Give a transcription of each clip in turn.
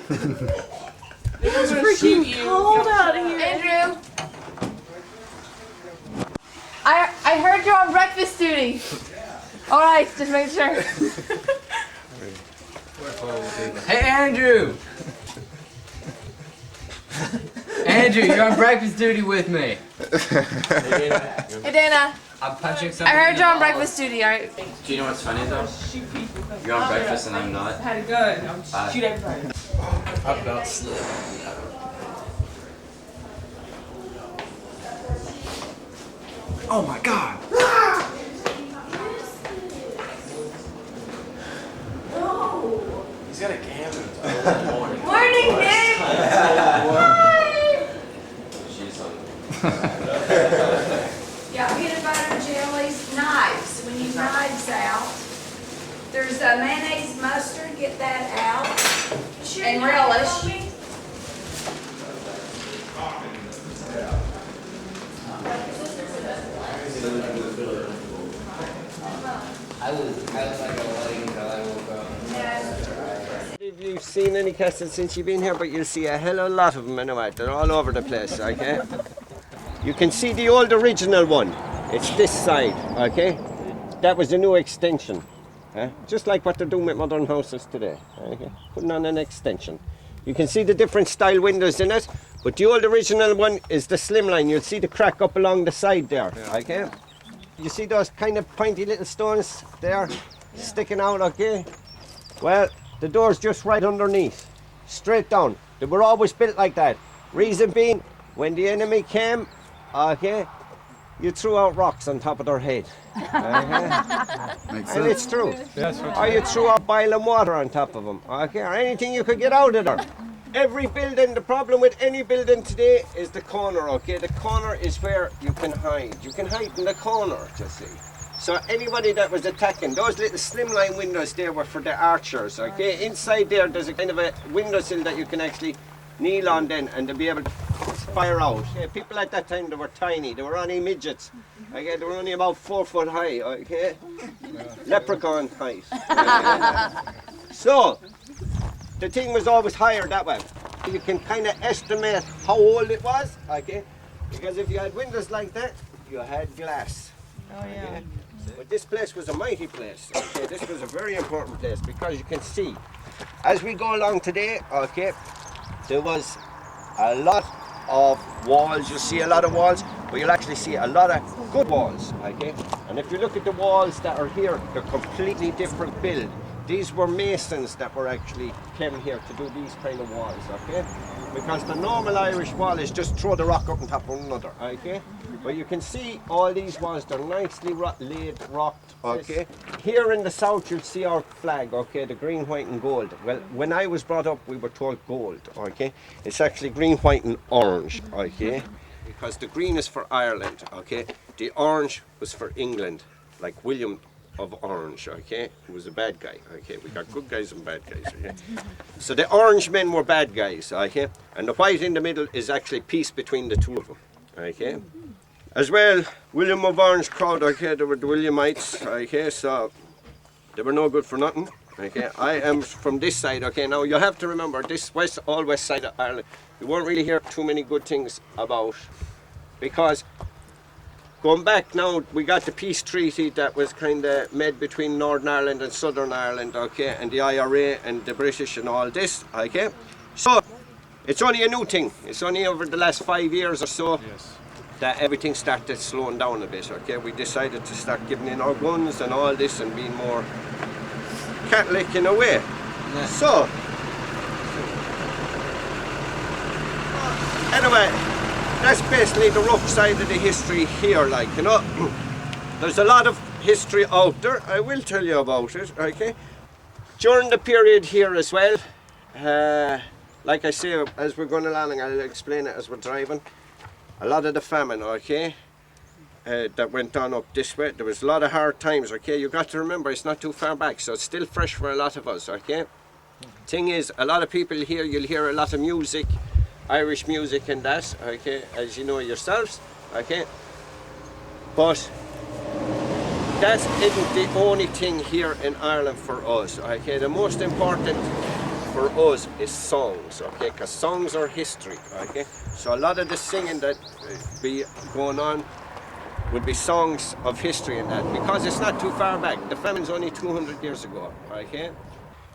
It's freaking cold out here. Andrew, I heard you're on breakfast duty. All right, just make sure. Hey, Andrew! Andrew, you're on breakfast duty with me. Hey, Dana. I'm punching I something. heard you're on breakfast duty, alright? Do you know what's funny though? You're on breakfast and I'm not. Had it good. I'm shoot everybody. How about slip? Oh my God! He's got a gander. Morning, Nick! Hi! She's like, Yeah, peanut butter, jellies, knives. When you knives out, there's a mayonnaise, mustard, get that out, and relish. I was like a wedding until I woke up. If you've seen any castles since you've been here, but you'll see a hell of a lot of them anyway. They're all over the place, okay? You can see the old original one. It's this side, okay? That was the new extension. Just like what they're doing with modern houses today, okay? Putting on an extension. You can see the different style windows in it, but the old original one is the slimline. You'll see the crack up along the side there, okay? You see those kind of pointy little stones there sticking out, okay? Well, the door's just right underneath, straight down. They were always built like that. Reason being, when the enemy came, okay, you threw out rocks on top of their head. And it's true. Or you threw out boiling water on top of them, okay, or anything you could get out of there. Every building, the problem with any building today is the corner, okay? The corner is where you can hide. You can hide in the corner, you see. So anybody that was attacking, those little slimline windows there were for the archers, okay? Inside there, there's a kind of a windowsill that you can actually kneel on then and to be able to fire out. Yeah, people at that time, they were tiny. They were only midgets. Okay, they were only about 4 foot high, okay? Leprechaun height. So, the thing was always higher that way. You can kind of estimate how old it was, okay? Because if you had windows like that, you had glass. Oh, yeah. Okay? But this place was a mighty place, okay? This was a very important place because you can see, as we go along today, okay, there was a lot of walls. You'll see a lot of walls, but you'll actually see a lot of good walls, okay? And if you look at the walls that are here, they're completely different build. These were masons that were actually came here to do these kind of walls, okay? Because the normal Irish wall is just throw the rock up on top of another, okay? But you can see all these walls, they're nicely laid, rocked, okay? Here in the south you'll see our flag, okay? The green, white and gold. Well, when I was brought up we were told gold, okay? It's actually green, white and orange, okay? Because the green is for Ireland, okay? The orange was for England, like William of Orange, okay, who was a bad guy, okay, we got good guys and bad guys, okay. So the orange men were bad guys, okay, and the white in the middle is actually peace between the two of them, okay. As well, William of Orange crowd, okay, they were the Williamites, okay, so they were no good for nothing, okay. I am from this side, okay, now you have to remember, this all west side of Ireland, you won't really hear too many good things about, because going back now, we got the peace treaty that was kind of made between Northern Ireland and Southern Ireland, okay, and the IRA and the British and all this, okay. So, it's only a new thing. It's only over the last 5 years or so that everything started slowing down a bit, okay. We decided to start giving in our guns and all this and being more Catholic in a way. Yeah. So, anyway, that's basically the rough side of the history here, like, you know. There's a lot of history out there, I will tell you about it, okay. During the period here as well, like I say, as we're going along, I'll explain it as we're driving, a lot of the famine, okay, that went on up this way, there was a lot of hard times, okay. You got to remember, it's not too far back, so it's still fresh for a lot of us, okay. Thing is, a lot of people here, you'll hear a lot of music, Irish music and that, okay, as you know yourselves, okay, but that isn't the only thing here in Ireland for us, okay. The most important for us is songs, okay? Because songs are history, okay? So a lot of the singing that be going on would be songs of history and that, because it's not too far back. The famine's only 200 years ago, okay?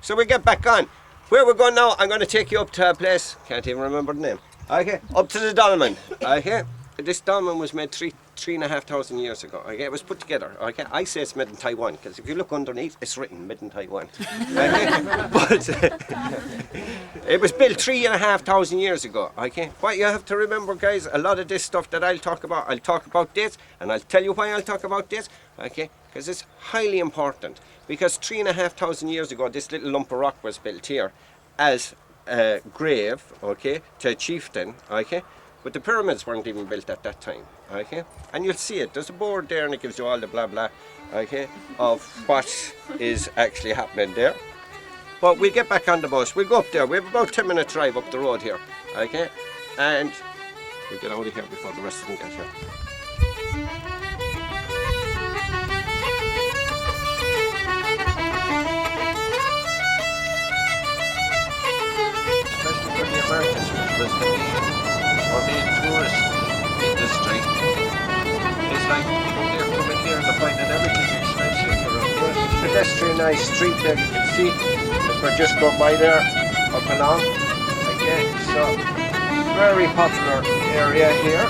So we get back on. Where we're going now, I'm going to take you up to a place, can't even remember the name, okay? Up to the dolmen, okay? This dolmen was made 3,500 years ago, okay? It was put together, okay? I say it's made in Taiwan, because if you look underneath, it's written made in Taiwan, okay? But it was built 3,500 years ago, okay? What you have to remember, guys, a lot of this stuff that I'll talk about this, and I'll tell you why I'll talk about this, okay? Because it's highly important, because 3,500 years ago, this little lump of rock was built here as a grave, okay, to a chieftain, okay? But the pyramids weren't even built at that time, okay? And you'll see it, there's a board there and it gives you all the blah blah, okay, of what is actually happening there. But we'll get back on the bus, we'll go up there, we have about 10-minute drive up the road here, okay? And we'll get out of here before the rest of them get here. Especially for the Americans, which was the main tourist industry. It's like they're coming here and they're finding everything expensive for them. It's a pedestrianised street there, you can see, as we're just going by there, up and on. Again, so very popular area here.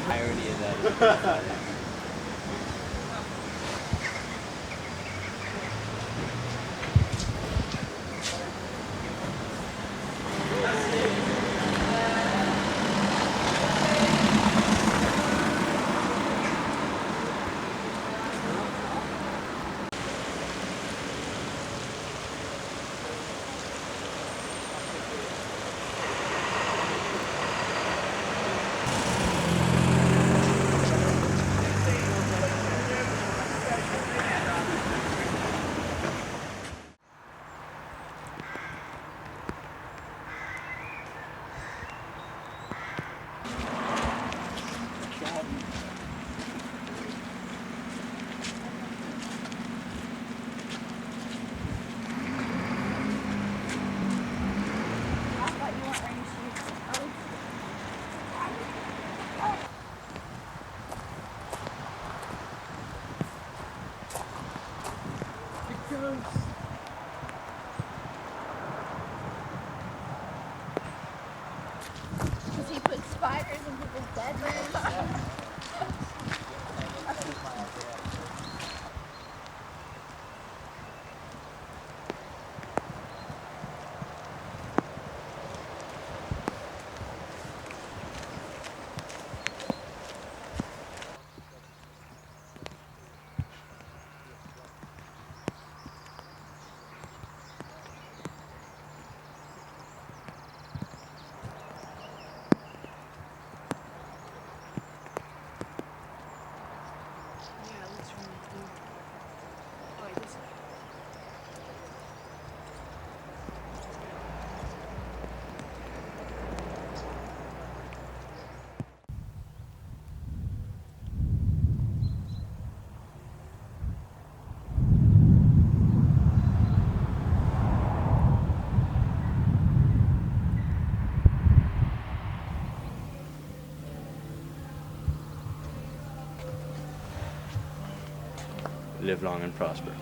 Irony of that. Because he put spiders in people's bedrooms. Live long and prosper.